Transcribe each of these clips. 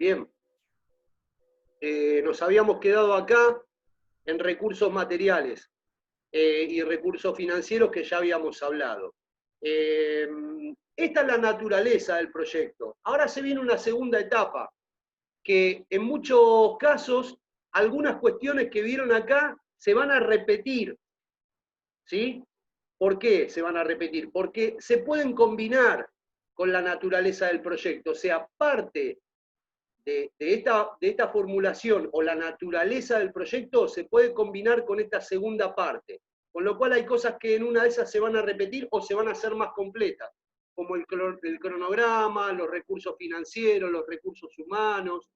Bien. Nos habíamos quedado acá en recursos materiales y recursos financieros que ya habíamos hablado. Esta es la naturaleza del proyecto. Ahora se viene una segunda etapa, que en muchos casos algunas cuestiones que vieron acá se van a repetir. ¿Sí? ¿Por qué se van a repetir? Porque se pueden combinar con la naturaleza del proyecto, o sea, parte de esta formulación o la naturaleza del proyecto se puede combinar con esta segunda parte. Con lo cual hay cosas que en una de esas se van a repetir o se van a hacer más completas, como el cronograma, los recursos financieros, los recursos humanos,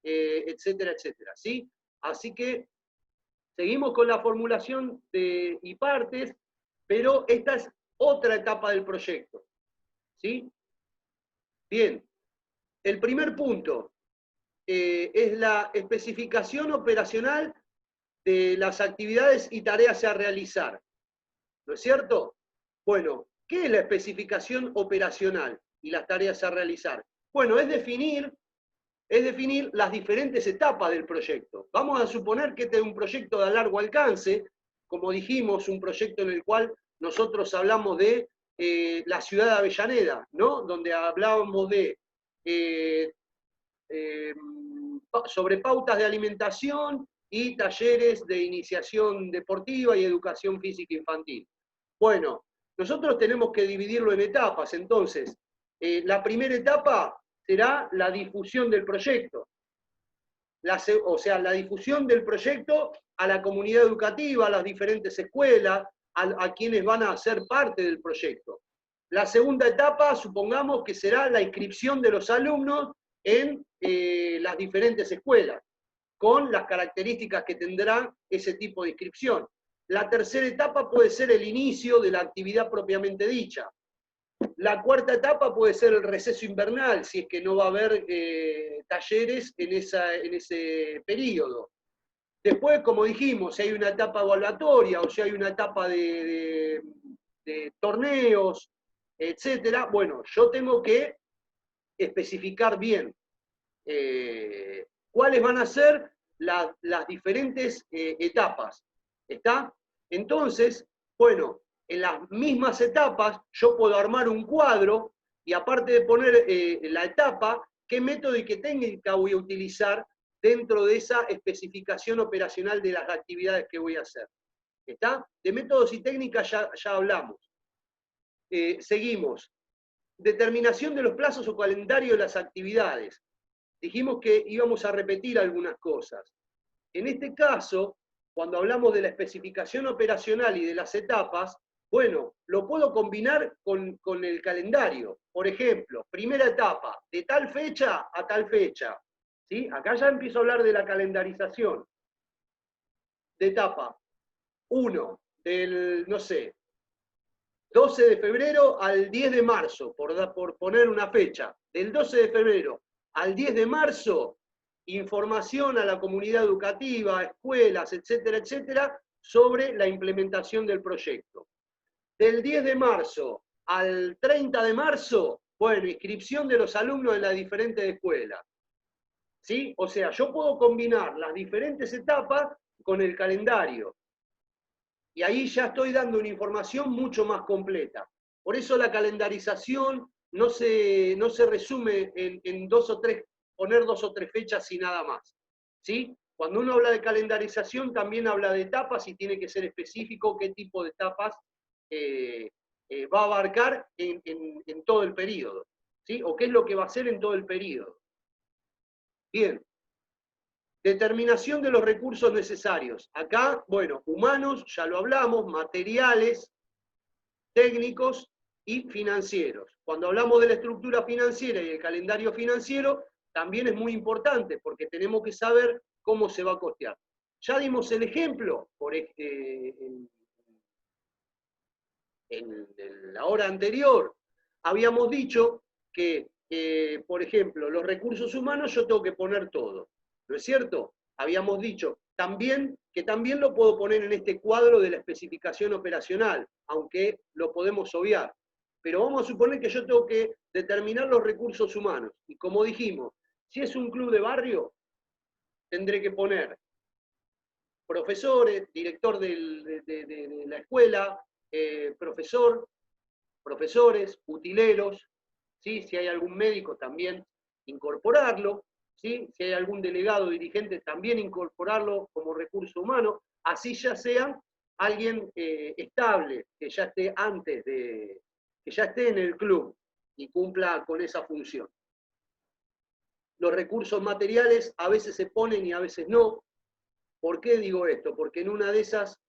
etcétera, etcétera. ¿Sí? Así que seguimos con la formulación y partes, pero esta es otra etapa del proyecto. ¿Sí? Bien, el primer punto es la especificación operacional de las actividades y tareas a realizar. ¿No es cierto? Bueno, ¿qué es la especificación operacional y las tareas a realizar? Bueno, es definir las diferentes etapas del proyecto. Vamos a suponer que este es un proyecto de largo alcance, como dijimos, un proyecto en el cual nosotros hablamos de la ciudad de Avellaneda, ¿no? Donde hablábamos de sobre pautas de alimentación y talleres de iniciación deportiva y educación física infantil. Bueno, nosotros tenemos que dividirlo en etapas, entonces, la primera etapa será la difusión del proyecto, o sea, la difusión del proyecto a la comunidad educativa, a las diferentes escuelas, a quienes van a ser parte del proyecto. La segunda etapa, supongamos que será la inscripción de los alumnos en las diferentes escuelas, con las características que tendrá ese tipo de inscripción. La tercera etapa puede ser el inicio de la actividad propiamente dicha. La cuarta etapa puede ser el receso invernal, si es que no va a haber talleres en ese periodo. Después, como dijimos, si hay una etapa evaluatoria o si hay una etapa de torneos, etcétera, bueno, yo tengo que especificar bien cuáles van a ser las diferentes etapas. ¿Está? Entonces, bueno, en las mismas etapas yo puedo armar un cuadro y aparte de poner la etapa, qué método y qué técnica voy a utilizar dentro de esa especificación operacional de las actividades que voy a hacer. ¿Está? De métodos y técnicas ya hablamos. Seguimos. Determinación de los plazos o calendario de las actividades. Dijimos que íbamos a repetir algunas cosas. En este caso, cuando hablamos de la especificación operacional y de las etapas, bueno, lo puedo combinar con el calendario. Por ejemplo, primera etapa, de tal fecha a tal fecha. ¿Sí? Acá ya empiezo a hablar de la calendarización. De etapa 1, del, no sé, 12 de febrero al 10 de marzo, por poner una fecha. Del 12 de febrero al 10 de marzo, información a la comunidad educativa, escuelas, etcétera, etcétera, sobre la implementación del proyecto. Del 10 de marzo al 30 de marzo, bueno, inscripción de los alumnos en las diferentes escuelas. ¿Sí? O sea, yo puedo combinar las diferentes etapas con el calendario. Y ahí ya estoy dando una información mucho más completa. Por eso la calendarización no se resume en poner dos o tres fechas y nada más. ¿Sí? Cuando uno habla de calendarización, también habla de etapas y tiene que ser específico qué tipo de etapas va a abarcar en todo el periodo. ¿Sí? O qué es lo que va a hacer en todo el periodo. Bien. Determinación de los recursos necesarios. Acá, bueno, humanos, ya lo hablamos, materiales, técnicos y financieros. Cuando hablamos de la estructura financiera y el calendario financiero, también es muy importante porque tenemos que saber cómo se va a costear. Ya dimos el ejemplo en la hora anterior. Habíamos dicho que, por ejemplo, los recursos humanos yo tengo que poner todo. ¿No es cierto? Habíamos dicho también que también lo puedo poner en este cuadro de la especificación operacional, aunque lo podemos obviar. Pero vamos a suponer que yo tengo que determinar los recursos humanos. Y como dijimos, Si es un club de barrio, tendré que poner profesores, director de la escuela, profesores, utileros, ¿sí? Si hay algún médico también incorporarlo, ¿sí? Si hay algún delegado dirigente también incorporarlo como recurso humano, así ya sea alguien estable, que ya esté que ya esté en el club y cumpla con esa función. Los recursos materiales a veces se ponen y a veces no. ¿Por qué digo esto? Porque en una de esas,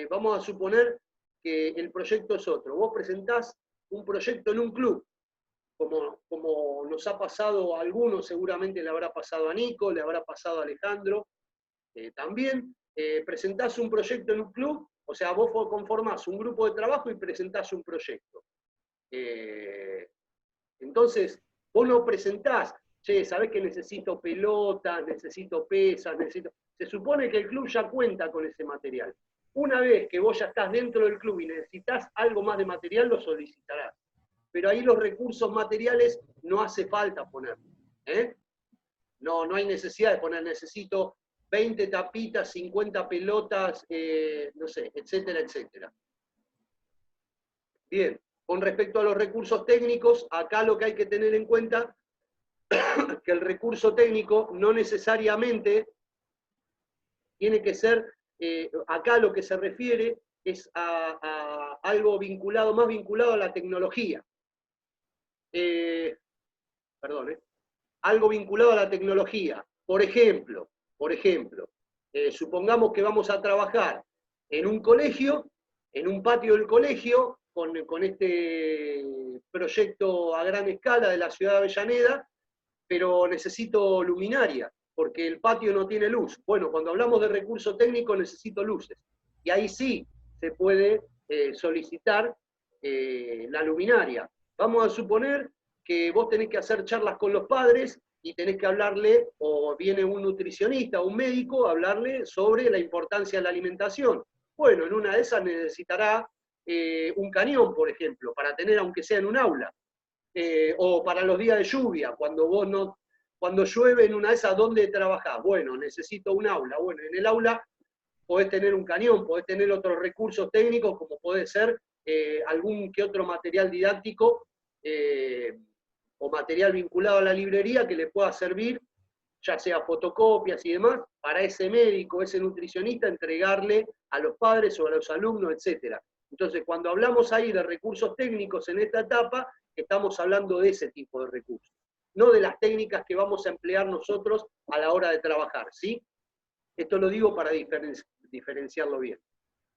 vamos a suponer que el proyecto es otro. Vos presentás un proyecto en un club, como nos ha pasado a algunos, seguramente le habrá pasado a Nico, le habrá pasado a Alejandro, también. Presentás un proyecto en un club, o sea, vos conformás un grupo de trabajo y presentás un proyecto. Entonces, vos no presentás, che, sabés que necesito pelotas, necesito pesas, necesito... Se supone que el club ya cuenta con ese material. Una vez que vos ya estás dentro del club y necesitas algo más de material, lo solicitarás. Pero ahí los recursos materiales no hace falta poner. No, no hay necesidad de poner, necesito 20 tapitas, 50 pelotas, no sé, etcétera, etcétera. Bien, con respecto a los recursos técnicos, acá lo que hay que tener en cuenta que el recurso técnico no necesariamente tiene que ser, acá lo que se refiere es a algo vinculado, más vinculado a la tecnología. Perdón, algo vinculado a la tecnología. Por ejemplo, supongamos que vamos a trabajar en un colegio, en un patio del colegio, con este proyecto a gran escala de la ciudad de Avellaneda, pero necesito luminaria, porque el patio no tiene luz. Bueno, cuando hablamos de recurso técnico necesito luces. Y ahí sí se puede solicitar la luminaria. Vamos a suponer que vos tenés que hacer charlas con los padres y tenés que hablarle, o viene un nutricionista o un médico a hablarle sobre la importancia de la alimentación. Bueno, en una de esas necesitará un cañón, por ejemplo, para tener, aunque sea en un aula. O para los días de lluvia, cuando llueve en una de esas, ¿dónde trabajás? Bueno, necesito un aula. Bueno, en el aula podés tener un cañón, podés tener otros recursos técnicos, como puede ser algún que otro material didáctico o material vinculado a la librería que le pueda servir, ya sea fotocopias y demás, para ese médico, ese nutricionista, entregarle a los padres o a los alumnos, etc. Entonces, cuando hablamos ahí de recursos técnicos en esta etapa, estamos hablando de ese tipo de recursos, no de las técnicas que vamos a emplear nosotros a la hora de trabajar, ¿sí? Esto lo digo para diferenciarlo bien.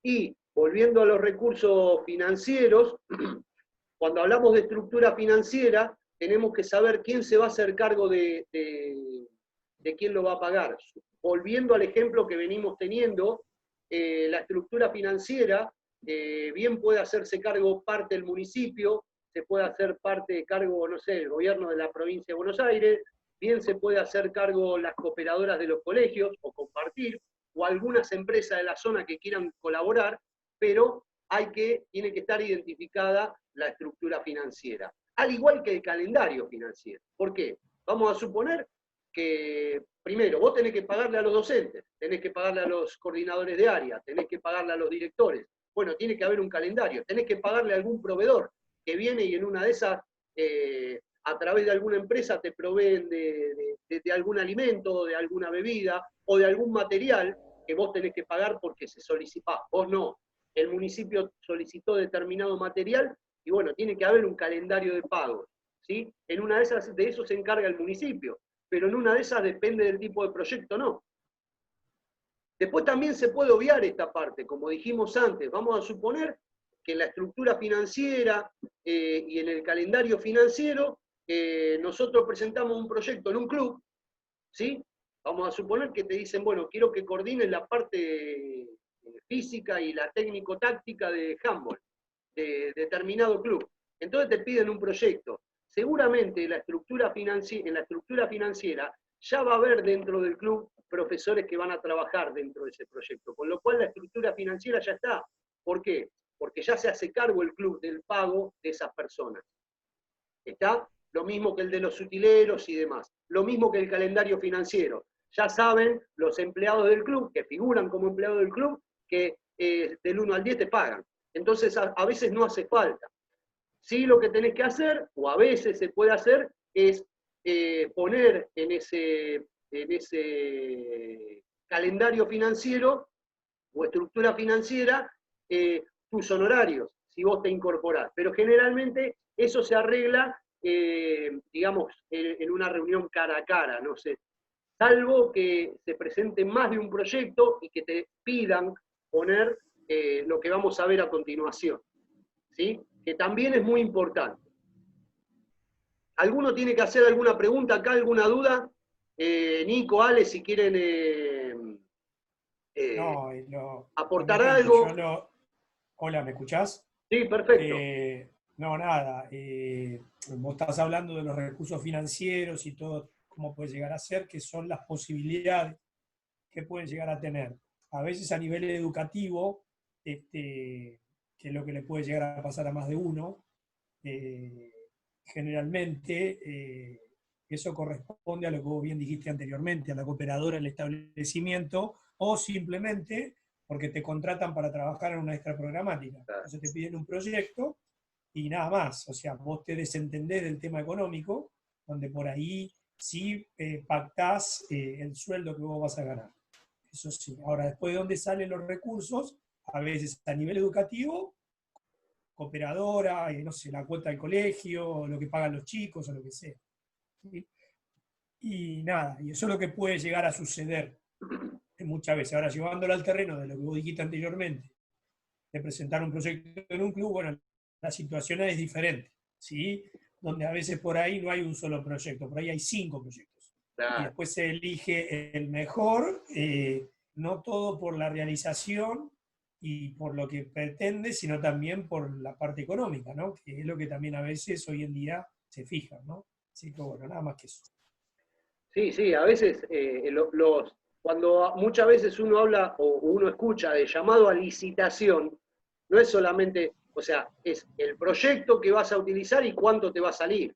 Y volviendo a los recursos financieros, cuando hablamos de estructura financiera, tenemos que saber quién se va a hacer cargo de quién lo va a pagar. Volviendo al ejemplo que venimos teniendo, la estructura financiera bien puede hacerse cargo parte del municipio, se puede hacer parte de cargo, no sé, el gobierno de la provincia de Buenos Aires, bien se puede hacer cargo las cooperadoras de los colegios o compartir, o algunas empresas de la zona que quieran colaborar, pero tiene que estar identificada la estructura financiera, al igual que el calendario financiero. ¿Por qué? Vamos a suponer que, primero, vos tenés que pagarle a los docentes, tenés que pagarle a los coordinadores de área, tenés que pagarle a los directores. Bueno, tiene que haber un calendario, tenés que pagarle a algún proveedor que viene y en una de esas, a través de alguna empresa, te proveen de algún alimento, de alguna bebida o de algún material que vos tenés que pagar porque se solicita. Vos no. El municipio solicitó determinado material y bueno, tiene que haber un calendario de pagos, ¿sí? En una de esas, de eso se encarga el municipio, pero en una de esas depende del tipo de proyecto, no. Después también se puede obviar esta parte, como dijimos antes. Vamos a suponer que en la estructura financiera y en el calendario financiero nosotros presentamos un proyecto en un club, ¿sí? Vamos a suponer que te dicen, bueno, quiero que coordines la parte física y la técnico-táctica de handball, de determinado club. Entonces te piden un proyecto. Seguramente en la estructura financiera ya va a haber dentro del club profesores que van a trabajar dentro de ese proyecto, con lo cual la estructura financiera ya está. ¿Por qué? Porque ya se hace cargo el club del pago de esas personas. ¿Está? lo mismo que el de los utileros y demás, lo mismo que el calendario financiero. Ya saben los empleados del club, que figuran como empleados del club, que del 1 al 10 te pagan. Entonces a veces no hace falta. Sí, lo que tenés que hacer, o a veces se puede hacer, es poner en ese calendario financiero o estructura financiera tus honorarios, si vos te incorporás. Pero generalmente eso se arregla, digamos, en una reunión cara a cara, no sé. Salvo que se presente más de un proyecto y que te pidan poner lo que vamos a ver a continuación, ¿sí? Que también es muy importante. ¿Alguno tiene que hacer alguna pregunta acá, alguna duda? Nico, Ale, si quieren No, aportar realmente algo. Hola, ¿me escuchás? Sí, perfecto. No, nada. Vos estás hablando de los recursos financieros y todo, cómo puede llegar a ser, que son las posibilidades que pueden llegar a tener. A veces a nivel educativo, que es lo que le puede llegar a pasar a más de uno, eh, generalmente eso corresponde a lo que vos bien dijiste anteriormente, a la cooperadora del establecimiento, o simplemente porque te contratan para trabajar en una extra programática. Entonces te piden un proyecto y nada más. O sea, vos te desentendés del tema económico, donde por ahí sí pactás el sueldo que vos vas a ganar. Eso sí. Ahora, después de dónde salen los recursos, a veces a nivel educativo, cooperadora, no sé, la cuota del colegio, lo que pagan los chicos o lo que sea. ¿Sí? Y nada, y eso es lo que puede llegar a suceder muchas veces. Ahora, llevándolo al terreno de lo que vos dijiste anteriormente, de presentar un proyecto en un club, bueno, la situación es diferente, ¿sí? Donde a veces por ahí no hay un solo proyecto, por ahí hay 5 proyectos. Y Claro. después se elige el mejor, no todo por la realización y por lo que pretende, sino también por la parte económica, ¿no? Que es lo que también a veces hoy en día se fija, ¿no? Así que bueno, nada más que eso. Sí, sí, a veces cuando muchas veces uno habla o uno escucha de llamado a licitación, no es solamente, o sea, es el proyecto que vas a utilizar y cuánto te va a salir.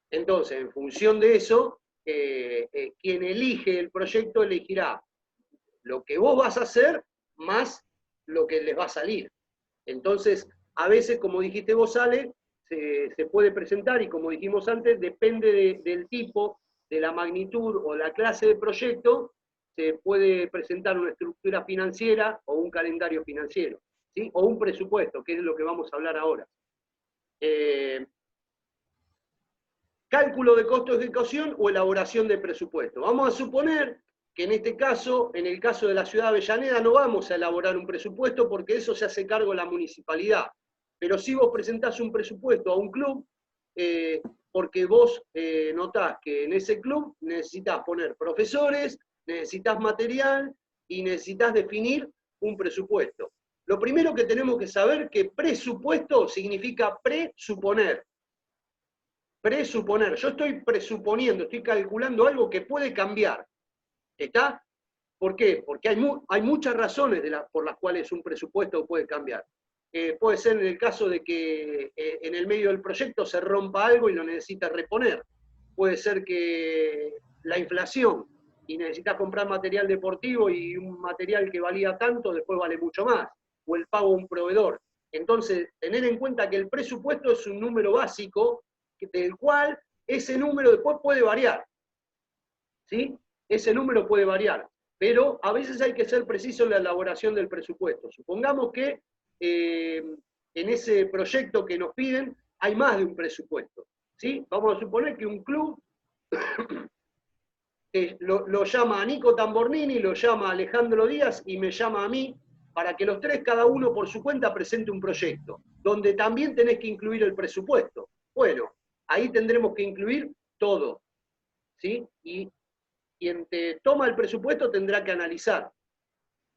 Entonces, en función de eso, quien elige el proyecto elegirá lo que vos vas a hacer más lo que les va a salir. Entonces, a veces, como dijiste vos, Ale, se puede presentar y como dijimos antes, depende del tipo, de la magnitud o la clase de proyecto, se puede presentar una estructura financiera o un calendario financiero, ¿sí? O un presupuesto, que es lo que vamos a hablar ahora. Cálculo de costo de ejecución o elaboración de presupuesto. Vamos a suponer que en este caso, en el caso de la ciudad de Avellaneda, no vamos a elaborar un presupuesto porque eso se hace cargo la municipalidad. Pero si vos presentás un presupuesto a un club, porque vos notás que en ese club necesitas poner profesores, necesitas material y necesitas definir un presupuesto. Lo primero que tenemos que saber que presupuesto significa presuponer. Presuponer. Yo estoy presuponiendo, estoy calculando algo que puede cambiar. ¿Está? ¿Por qué? Porque hay muchas razones por las cuales un presupuesto puede cambiar. Puede ser en el caso de que en el medio del proyecto se rompa algo y lo necesita reponer. Puede ser que la inflación y necesitas comprar material deportivo y un material que valía tanto después vale mucho más. O el pago a un proveedor. Entonces, tener en cuenta que el presupuesto es un número básico del cual ese número después puede variar. ¿Sí? Ese número puede variar, pero a veces hay que ser preciso en la elaboración del presupuesto. Supongamos que en ese proyecto que nos piden hay más de un presupuesto. ¿Sí? Vamos a suponer que un club lo llama a Nico Tambornini, lo llama a Alejandro Díaz y me llama a mí para que los tres, cada uno por su cuenta, presente un proyecto, donde también tenés que incluir el presupuesto. Bueno, ahí tendremos que incluir todo. ¿Sí? Y quien te toma el presupuesto tendrá que analizar.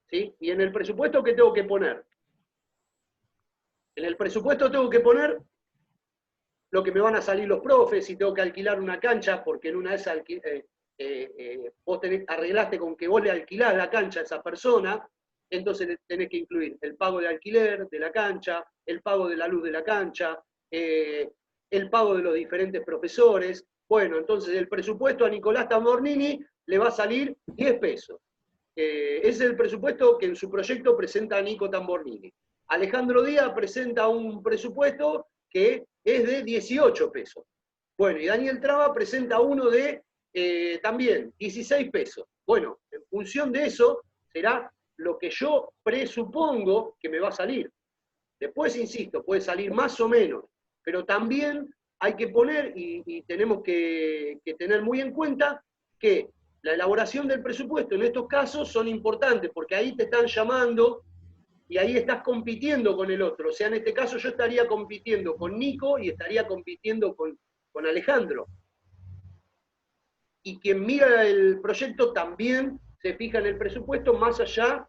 ¿Sí? Y en el presupuesto, ¿qué tengo que poner? En el presupuesto tengo que poner lo que me van a salir los profes, si tengo que alquilar una cancha, porque en una de esas vos arreglaste con que vos le alquilás la cancha a esa persona, entonces tenés que incluir el pago de alquiler de la cancha, el pago de la luz de la cancha, el pago de los diferentes profesores. Bueno, entonces el presupuesto a Nicolás Tambornini le va a salir 10 pesos. Ese es el presupuesto que en su proyecto presenta Nico Tambornini. Alejandro Díaz presenta un presupuesto que es de 18 pesos. Bueno, y Daniel Traba presenta uno de también 16 pesos. Bueno, en función de eso será lo que yo presupongo que me va a salir. Después, insisto, puede salir más o menos, pero también hay que poner, y tenemos que tener muy en cuenta, que la elaboración del presupuesto en estos casos son importantes, porque ahí te están llamando y ahí estás compitiendo con el otro. O sea, en este caso yo estaría compitiendo con Nico y estaría compitiendo con Alejandro. Y quien mira el proyecto también se fija en el presupuesto más allá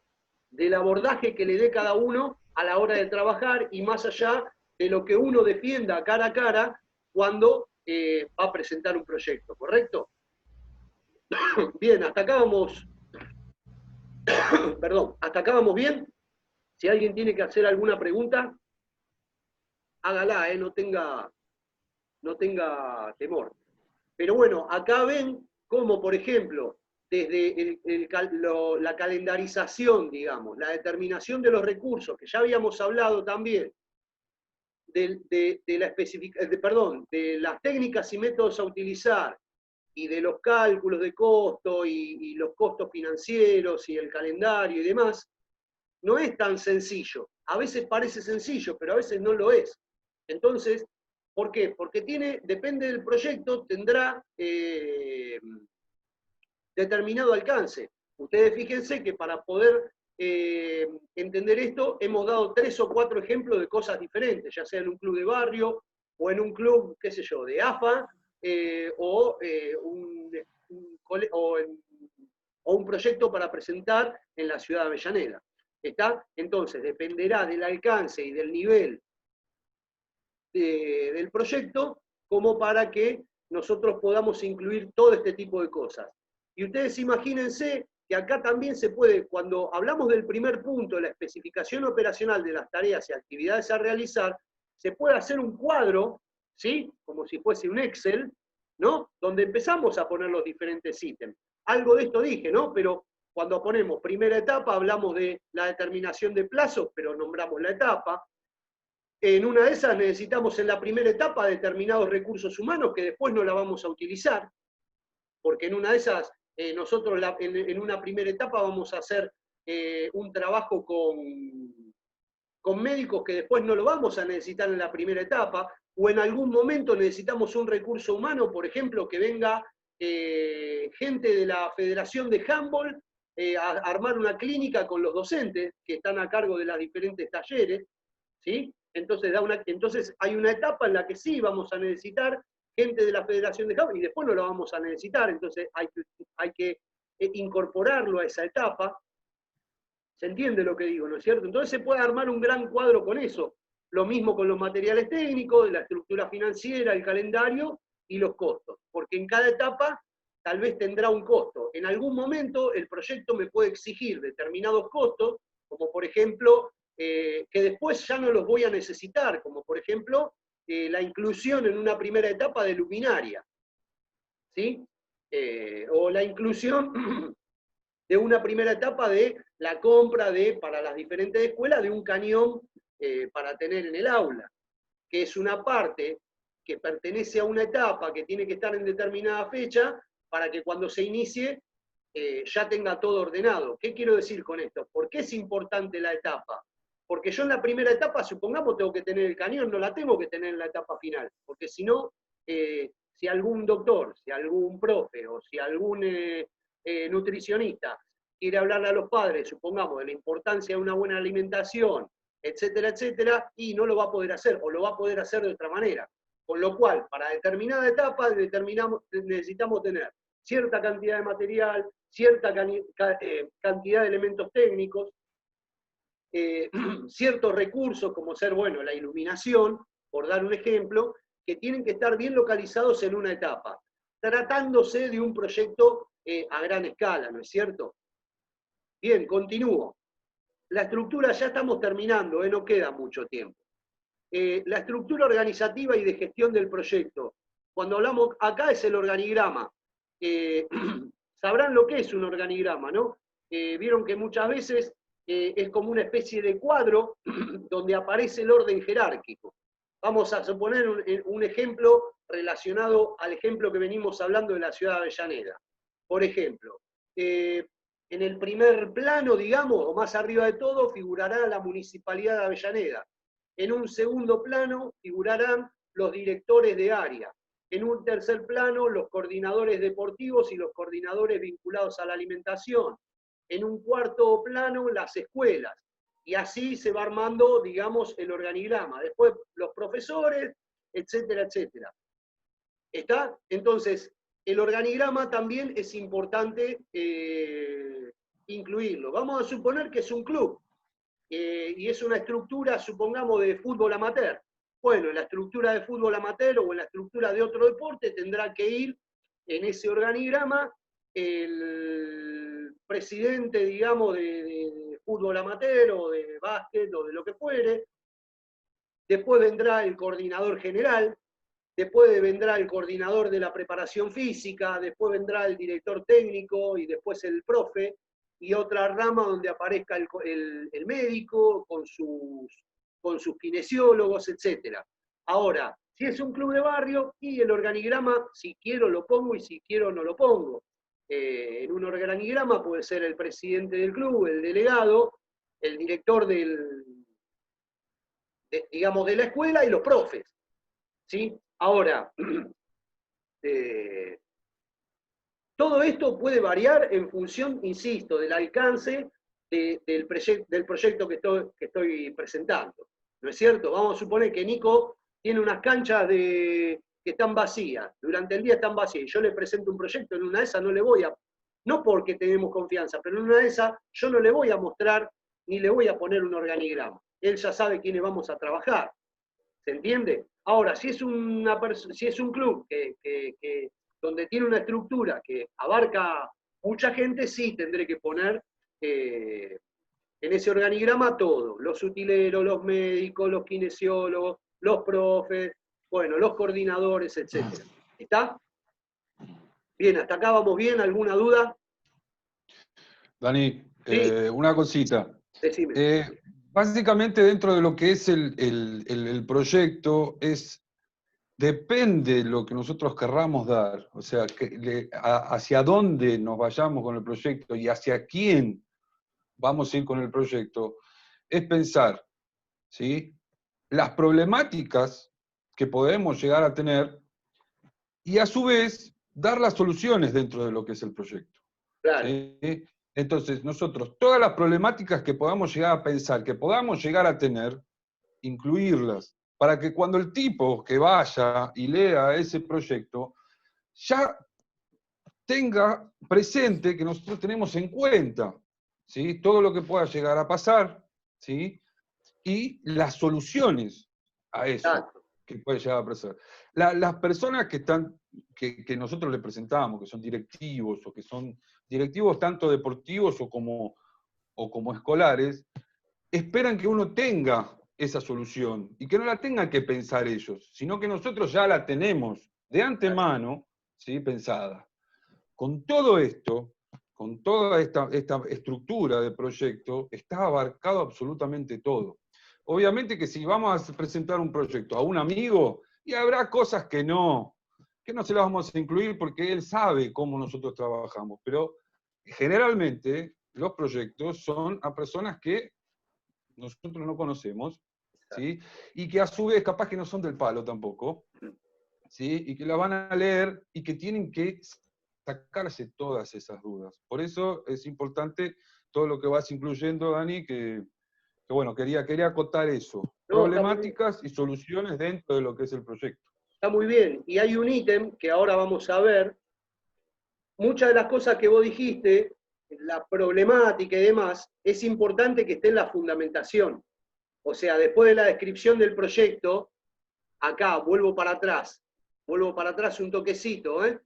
del abordaje que le dé cada uno a la hora de trabajar y más allá de lo que uno defienda cara a cara cuando va a presentar un proyecto, ¿correcto? Bien, hasta acá vamos, perdón, hasta acá vamos bien. Si alguien tiene que hacer alguna pregunta, hágala, no tenga temor. Pero bueno, acá ven cómo, por ejemplo, desde la calendarización, digamos, la determinación de los recursos, que ya habíamos hablado también, de las técnicas y métodos a utilizar, y de los cálculos de costo, y los costos financieros, y el calendario y demás, no es tan sencillo. A veces parece sencillo, pero a veces no lo es. Entonces, ¿por qué? Porque depende del proyecto, tendrá determinado alcance. Ustedes fíjense que para poder entender esto, hemos dado 3 o 4 ejemplos de cosas diferentes, ya sea en un club de barrio, o en un club, qué sé yo, de AFA, o un proyecto para presentar en la ciudad de Avellaneda. ¿Está? Entonces, dependerá del alcance y del nivel del proyecto como para que nosotros podamos incluir todo este tipo de cosas. Y ustedes imagínense que acá también se puede, cuando hablamos del primer punto, la especificación operacional de las tareas y actividades a realizar, se puede hacer un cuadro, ¿sí? Como si fuese un Excel, ¿no? Donde empezamos a poner los diferentes ítems. Algo de esto dije, ¿no? Pero cuando ponemos primera etapa, hablamos de la determinación de plazos, pero nombramos la etapa. En una de esas necesitamos en la primera etapa determinados recursos humanos que después no la vamos a utilizar, porque en una de esas nosotros en una primera etapa vamos a hacer un trabajo con médicos que después no lo vamos a necesitar en la primera etapa, o en algún momento necesitamos un recurso humano, por ejemplo, que venga gente de la Federación de Handball a armar una clínica con los docentes que están a cargo de los diferentes talleres, ¿sí? Entonces hay una etapa en la que sí vamos a necesitar gente de la Federación de Handball y después no la vamos a necesitar, entonces hay que incorporarlo a esa etapa. ¿Se entiende lo que digo, no es cierto? Entonces se puede armar un gran cuadro con eso. Lo mismo con los materiales técnicos, la estructura financiera, el calendario y los costos. Porque en cada etapa tal vez tendrá un costo. En algún momento el proyecto me puede exigir determinados costos, como por ejemplo, que después ya no los voy a necesitar, como por ejemplo la inclusión en una primera etapa de luminaria, ¿sí? O la inclusión de una primera etapa de la compra para las diferentes escuelas de un cañón para tener en el aula, que es una parte que pertenece a una etapa que tiene que estar en determinada fecha para que cuando se inicie ya tenga todo ordenado. ¿Qué quiero decir con esto? ¿Por qué es importante la etapa? Porque yo en la primera etapa, supongamos, tengo que tener el cañón, no la tengo que tener en la etapa final, porque si no, si algún doctor, si algún profe o si algún nutricionista quiere hablarle a los padres, supongamos, de la importancia de una buena alimentación, etcétera, etcétera, y no lo va a poder hacer, o lo va a poder hacer de otra manera. Con lo cual, para determinada etapa necesitamos tener cierta cantidad de material, cierta cantidad de elementos técnicos, ciertos recursos, como ser, bueno, la iluminación, por dar un ejemplo, que tienen que estar bien localizados en una etapa, tratándose de un proyecto a gran escala, ¿no es cierto? Bien, continúo. La estructura ya estamos terminando, no queda mucho tiempo. la estructura organizativa y de gestión del proyecto. Cuando hablamos, acá es el organigrama. Sabrán lo que es un organigrama, ¿no? Vieron que muchas veces es como una especie de cuadro donde aparece el orden jerárquico. Vamos a suponer un ejemplo relacionado al ejemplo que venimos hablando de la ciudad de Avellaneda. Por ejemplo, en el primer plano, digamos, o más arriba de todo, figurará la Municipalidad de Avellaneda. En un segundo plano figurarán los directores de área. En un tercer plano, los coordinadores deportivos y los coordinadores vinculados a la alimentación. En un cuarto plano, las escuelas. Y así se va armando, digamos, el organigrama. Después los profesores, etcétera, etcétera. ¿Está? Entonces, el organigrama también es importante incluirlo. Vamos a suponer que es un club y es una estructura, supongamos, de fútbol amateur. Bueno, en la estructura de fútbol amateur o en la estructura de otro deporte tendrá que ir en ese organigrama el presidente, digamos, de fútbol amateur o de básquet o de lo que fuere. Después vendrá el coordinador general, después vendrá el coordinador de la preparación física, después vendrá el director técnico y después el profe, y otra rama donde aparezca el médico con sus kinesiólogos, etc. Ahora, si es un club de barrio, y el organigrama, si quiero lo pongo y si quiero no lo pongo. En un organigrama puede ser el presidente del club, el delegado, el director digamos, de la escuela y los profes. ¿Sí? Ahora, todo esto puede variar en función, insisto, del alcance del proyecto que estoy presentando. ¿No es cierto? Vamos a suponer que Nico tiene unas canchas que están vacías, durante el día están vacías, y yo le presento un proyecto, en una de esas no le voy a, no porque tenemos confianza, pero en una de esas yo no le voy a mostrar ni le voy a poner un organigrama. Él ya sabe quiénes vamos a trabajar. ¿Se entiende? Ahora, si es un club donde tiene una estructura que abarca mucha gente, sí tendré que poner en ese organigrama todo. Los utileros, los médicos, los kinesiólogos, los profes, bueno, los coordinadores, etc. ¿Está? Bien, hasta acá vamos bien. ¿Alguna duda? Dani, ¿Sí? Una cosita. Decime. Básicamente dentro de lo que es el proyecto depende de lo que nosotros querramos dar, o sea, hacia dónde nos vayamos con el proyecto y hacia quién vamos a ir con el proyecto, es pensar, ¿sí?, las problemáticas que podemos llegar a tener y a su vez dar las soluciones dentro de lo que es el proyecto. Claro. ¿Sí? Entonces, nosotros, todas las problemáticas que podamos llegar a pensar, que podamos llegar a tener, incluirlas, para que cuando el tipo que vaya y lea ese proyecto, ya tenga presente que nosotros tenemos en cuenta, ¿sí?, todo lo que pueda llegar a pasar, ¿sí?, y las soluciones a eso. Exacto. Que puede llegar a pasar. Las personas que nosotros le presentamos, que son directivos, o que son directivos tanto deportivos o como escolares, esperan que uno tenga esa solución y que no la tengan que pensar ellos, sino que nosotros ya la tenemos de antemano, ¿sí?, pensada. Con todo esto, con toda esta estructura de proyecto, está abarcado absolutamente todo. Obviamente que si vamos a presentar un proyecto a un amigo, y habrá cosas que no se las vamos a incluir porque él sabe cómo nosotros trabajamos, pero generalmente los proyectos son a personas que nosotros no conocemos, ¿sí?, y que a su vez capaz que no son del palo tampoco, ¿sí?, y que la van a leer y que tienen que sacarse todas esas dudas. Por eso es importante todo lo que vas incluyendo, Dani, que bueno, quería acotar eso. No, problemáticas y soluciones dentro de lo que es el proyecto. Está muy bien. Y hay un ítem que ahora vamos a ver. Muchas de las cosas que vos dijiste, la problemática y demás, es importante que esté en la fundamentación. O sea, después de la descripción del proyecto, acá vuelvo para atrás un toquecito, ¿eh?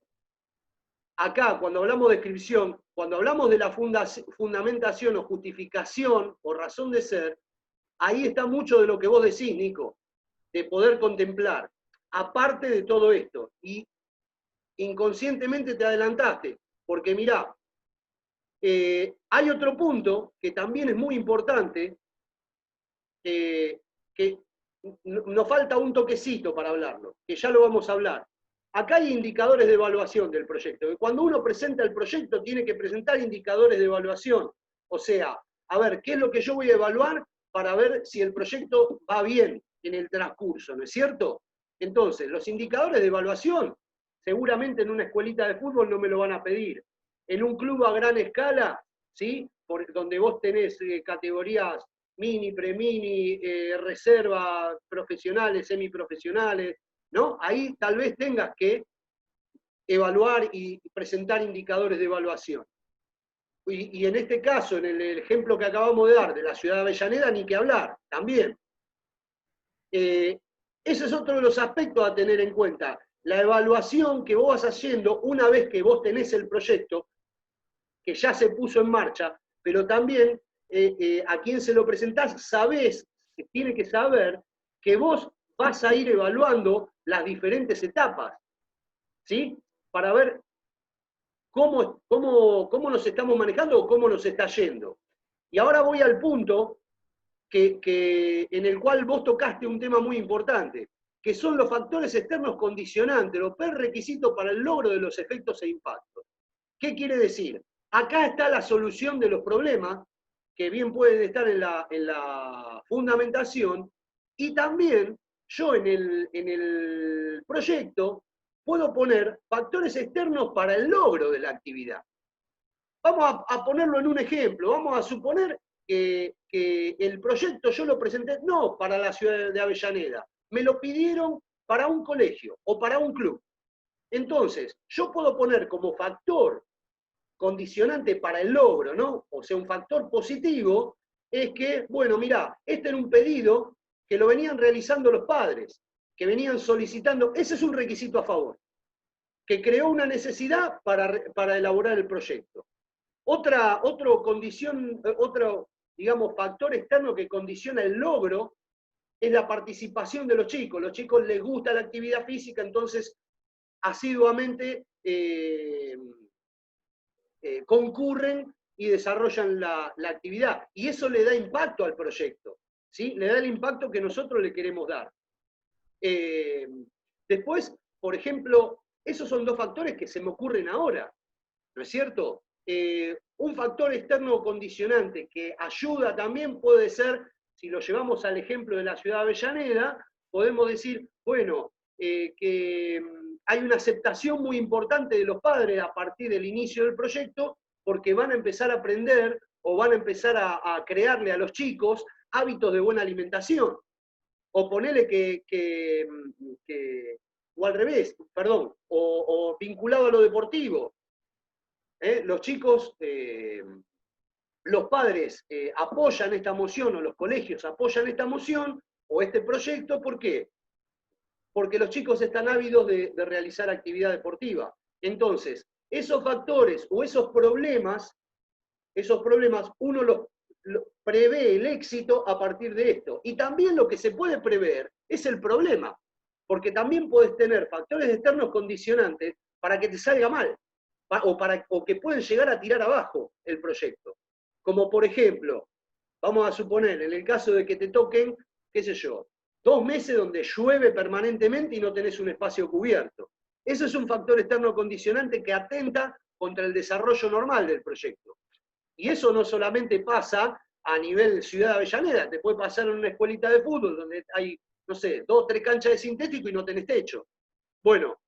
Acá, cuando hablamos de descripción, cuando hablamos de la fundamentación o justificación o razón de ser, ahí está mucho de lo que vos decís, Nico. de poder contemplar, aparte de todo esto, y inconscientemente te adelantaste, porque mirá, hay otro punto que también es muy importante, que nos falta un toquecito para hablarlo, que ya lo vamos a hablar. Acá hay indicadores de evaluación del proyecto. Cuando uno presenta el proyecto, tiene que presentar indicadores de evaluación. O sea, a ver, ¿qué es lo que yo voy a evaluar para ver si el proyecto va bien en el transcurso, ¿no es cierto? Entonces, los indicadores de evaluación, seguramente en una escuelita de fútbol no me lo van a pedir. En un club a gran escala, ¿sí? Donde vos tenés categorías mini, premini, reserva, profesionales, semiprofesionales, ¿no? Ahí tal vez tengas que evaluar y presentar indicadores de evaluación. Y en este caso, en el ejemplo que acabamos de dar de la ciudad de Avellaneda, ni que hablar, también. Ese es otro de los aspectos a tener en cuenta. La evaluación que vos vas haciendo una vez que vos tenés el proyecto, que ya se puso en marcha, pero también a quien se lo presentás, sabés, que tiene que saber que vos vas a ir evaluando las diferentes etapas, ¿sí? Para ver cómo nos estamos manejando o cómo nos está yendo. Y ahora voy al punto en el cual vos tocaste un tema muy importante, que son los factores externos condicionantes, los prerequisitos para el logro de los efectos e impactos. ¿Qué quiere decir? Acá está la solución de los problemas, que bien pueden estar en la fundamentación, y también yo en el proyecto puedo poner factores externos para el logro de la actividad. Vamos a ponerlo en un ejemplo, vamos a suponer que el proyecto yo lo presenté no para la ciudad de Avellaneda, me lo pidieron para un colegio o para un club. Entonces, yo puedo poner como factor condicionante para el logro, ¿no? O sea, un factor positivo es que, bueno, mirá, este era un pedido que lo venían realizando los padres, que venían solicitando, ese es un requisito a favor, que creó una necesidad para elaborar el proyecto. Otro, digamos, factor externo que condiciona el logro es la participación de los chicos. Los chicos les gusta la actividad física, entonces asiduamente concurren y desarrollan la actividad. Y eso le da impacto al proyecto, ¿sí? Le da el impacto que nosotros le queremos dar. Después, por ejemplo, esos son dos factores que se me ocurren ahora, ¿no es cierto? Un factor externo condicionante que ayuda también puede ser, si lo llevamos al ejemplo de la ciudad de Avellaneda, podemos decir, bueno, que hay una aceptación muy importante de los padres a partir del inicio del proyecto, porque van a empezar a aprender o van a empezar a crearle a los chicos hábitos de buena alimentación. O ponerle o al revés, perdón, o vinculado a lo deportivo. Los chicos, los padres apoyan esta moción, o los colegios apoyan esta moción, o este proyecto, ¿por qué? Porque los chicos están ávidos de realizar actividad deportiva. Entonces, esos factores o esos problemas uno los prevé el éxito a partir de esto. Y también lo que se puede prever es el problema, porque también puedes tener factores externos condicionantes para que te salga mal, o que pueden llegar a tirar abajo el proyecto. Como por ejemplo, vamos a suponer, en el caso de que te toquen, qué sé yo, 2 meses donde llueve permanentemente y no tenés un espacio cubierto. Eso es un factor externo condicionante que atenta contra el desarrollo normal del proyecto. Y eso no solamente pasa a nivel ciudad de Avellaneda, te puede pasar en una escuelita de fútbol donde hay, no sé, 2 o 3 canchas de sintético y no tenés techo. Bueno,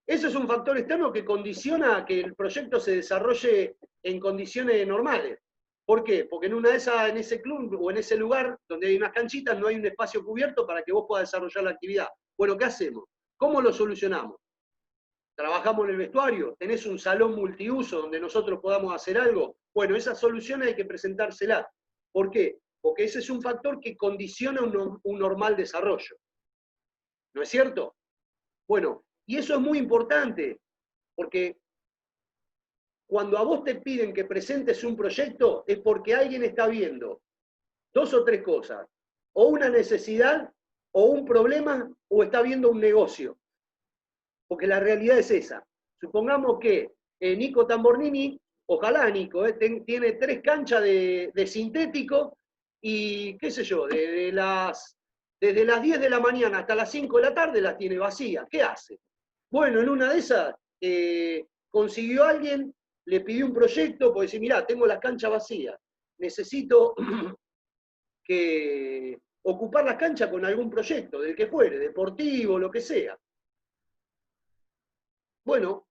eso es un factor externo que condiciona que el proyecto se desarrolle en condiciones normales. ¿Por qué? Porque en ese club o en ese lugar donde hay unas canchitas no hay un espacio cubierto para que vos puedas desarrollar la actividad. Bueno, ¿qué hacemos? ¿Cómo lo solucionamos? ¿Trabajamos en el vestuario? ¿Tenés un salón multiuso donde nosotros podamos hacer algo? Bueno, esas soluciones hay que presentárselas. ¿Por qué? Porque ese es un factor que condiciona un normal desarrollo. ¿No es cierto? Bueno, y eso es muy importante, porque cuando a vos te piden que presentes un proyecto es porque alguien está viendo 2 o 3 cosas. O una necesidad o un problema o está viendo un negocio. Porque la realidad es esa. Supongamos que Nico Tambornini, ojalá Nico, tiene 3 canchas de sintético y qué sé yo, desde las 10 de la mañana hasta las 5 de la tarde las tiene vacías. ¿Qué hace? Bueno, en una de esas consiguió a alguien, le pidió un proyecto, porque dice, mirá, tengo las canchas vacías, necesito que ocupar las canchas con algún proyecto, del que fuere, deportivo, lo que sea. Bueno,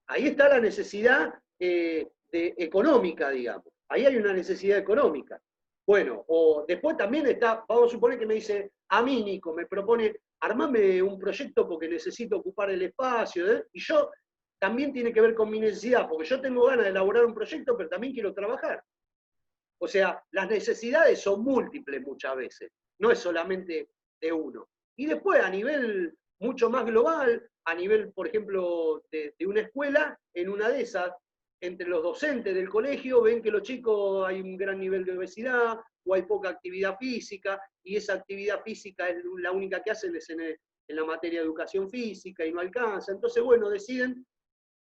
ahí está la necesidad económica, digamos. Ahí hay una necesidad económica. Bueno, o después también está, vamos a suponer que me dice, a mí, Nico, me propone, armame un proyecto porque necesito ocupar el espacio, y yo también tiene que ver con mi necesidad, porque yo tengo ganas de elaborar un proyecto, pero también quiero trabajar. O sea, las necesidades son múltiples muchas veces, no es solamente de uno. Y después, a nivel mucho más global, a nivel, por ejemplo, de una escuela, en una de esas, entre los docentes del colegio, ven que los chicos hay un gran nivel de obesidad, o hay poca actividad física, y esa actividad física es la única que hacen es en la materia de educación física, y no alcanza. Entonces, bueno, deciden,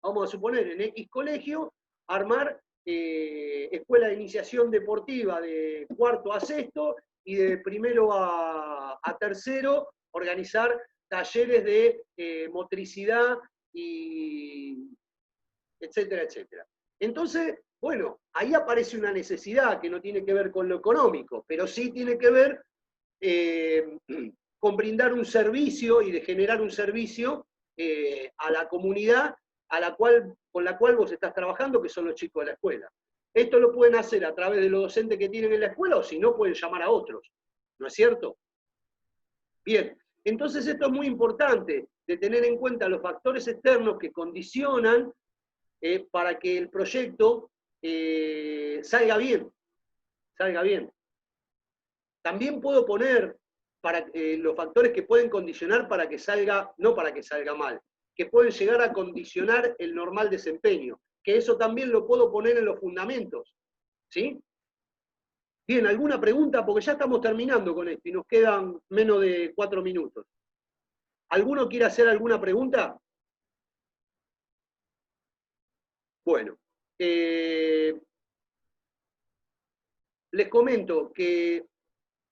vamos a suponer, en X colegio, armar escuela de iniciación deportiva de 4º a 6º, y de 1º a 3º, organizar talleres de motricidad, y etcétera, etcétera. Entonces, bueno, ahí aparece una necesidad que no tiene que ver con lo económico, pero sí tiene que ver con brindar un servicio y de generar un servicio a la comunidad con la cual vos estás trabajando, que son los chicos de la escuela. Esto lo pueden hacer a través de los docentes que tienen en la escuela, o si no, pueden llamar a otros. ¿No es cierto? Bien, entonces esto es muy importante, de tener en cuenta los factores externos que condicionan para que el proyecto salga bien. Salga bien. También puedo poner los factores que pueden condicionar para que salga, no para que salga mal, que pueden llegar a condicionar el normal desempeño, que eso también lo puedo poner en los fundamentos. ¿Sí? Bien, ¿alguna pregunta? Porque ya estamos terminando con esto y nos quedan menos de 4 minutos. ¿Alguno quiere hacer alguna pregunta? Bueno, les comento que,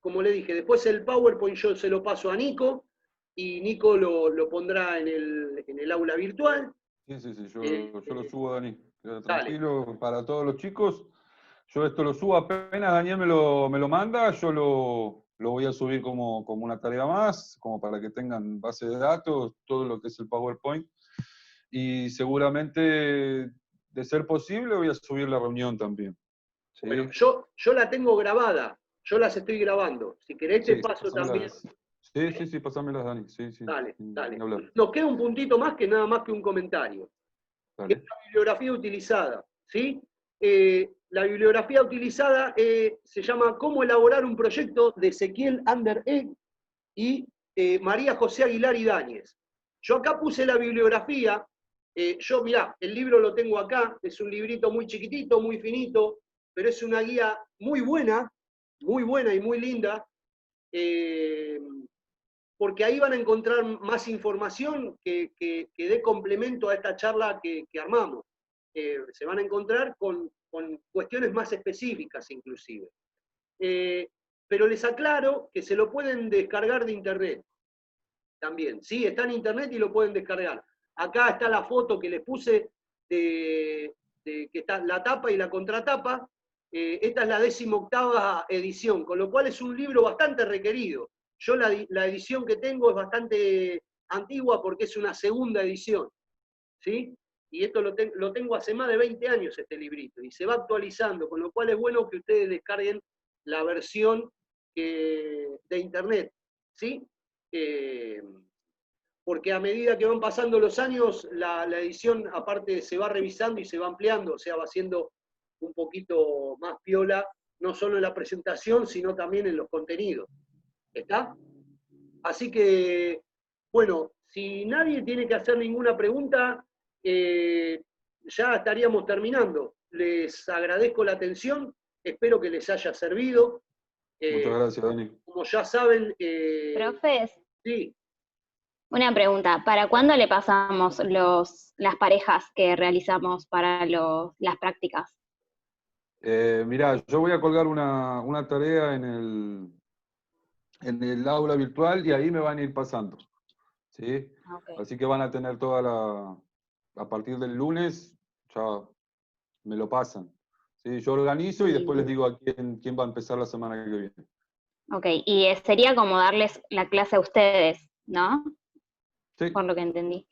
como le dije, después el PowerPoint yo se lo paso a Nico, y Nico lo pondrá en el aula virtual. Sí, yo lo subo, Dani. Dale. Tranquilo, para todos los chicos. Yo esto lo subo apenas Daniel me lo manda, yo lo voy a subir como una tarea más, como para que tengan base de datos, todo lo que es el PowerPoint. Y seguramente, de ser posible, voy a subir la reunión también. ¿Sí? Bueno, yo la tengo grabada, yo las estoy grabando. Si querés te paso también. Sí, pásamelas, Dani. Sí. Dale. Nos queda un puntito más que nada más que un comentario. Que es la bibliografía utilizada. ¿Sí? La bibliografía utilizada se llama Cómo elaborar un proyecto, de Ezequiel Ander Egg y María José Aguilar Ibáñez. Yo acá puse la bibliografía. Mirá, el libro lo tengo acá, es un librito muy chiquitito, muy finito, pero es una guía muy buena y muy linda, porque ahí van a encontrar más información que dé complemento a esta charla que armamos. Se van a encontrar con cuestiones más específicas inclusive. Pero les aclaro que se lo pueden descargar de internet también. Sí, está en internet y lo pueden descargar. Acá está la foto que les puse de que está la tapa y la contratapa. Esta es la 18ª edición, con lo cual es un libro bastante requerido. Yo la edición que tengo es bastante antigua porque es una 2ª edición. ¿Sí? Y esto lo tengo hace más de 20 años, este librito, y se va actualizando, con lo cual es bueno que ustedes descarguen la versión de internet. ¿Sí? Porque a medida que van pasando los años, la edición aparte se va revisando y se va ampliando, o sea, va siendo un poquito más piola, no solo en la presentación, sino también en los contenidos. ¿Está? Así que, bueno, si nadie tiene que hacer ninguna pregunta, ya estaríamos terminando. Les agradezco la atención, espero que les haya servido. Muchas gracias, Dani. Como ya saben, Profes, sí, una pregunta. ¿Para cuándo le pasamos las parejas que realizamos para las prácticas? Mirá, yo voy a colgar una tarea en el aula virtual y ahí me van a ir pasando. ¿Sí? Ok. Así que van a tener a partir del lunes, ya me lo pasan. ¿Sí? Yo organizo y después les digo a quién va a empezar la semana que viene. Ok, y sería como darles la clase a ustedes, ¿no? Sí, Por lo que entendí.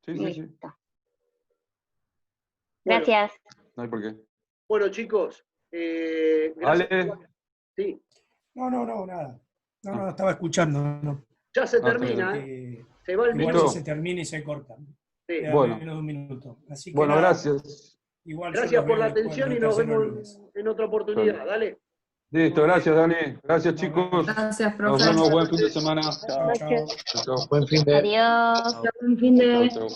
sí. Listo. Bueno. Gracias. No hay por qué. Bueno, chicos, gracias. Ale. Sí, No, nada. No, estaba escuchando. No. ya se está termina, bien. se va el Igual minuto. ya se termina y se corta. Sí. Queda Bueno. menos de un minuto. Así que Bueno, nada, gracias. igual yo Gracias los por veo la después, atención los y nos terceros vemos lunes. en otra oportunidad. Dale. Listo, Ok. gracias, Dani. Gracias, Nos chicos. vemos. Gracias, Nos profe. vemos. Buen fin de semana. Chao. Chao. Buen fin de... Adiós. Buen fin de... Chao.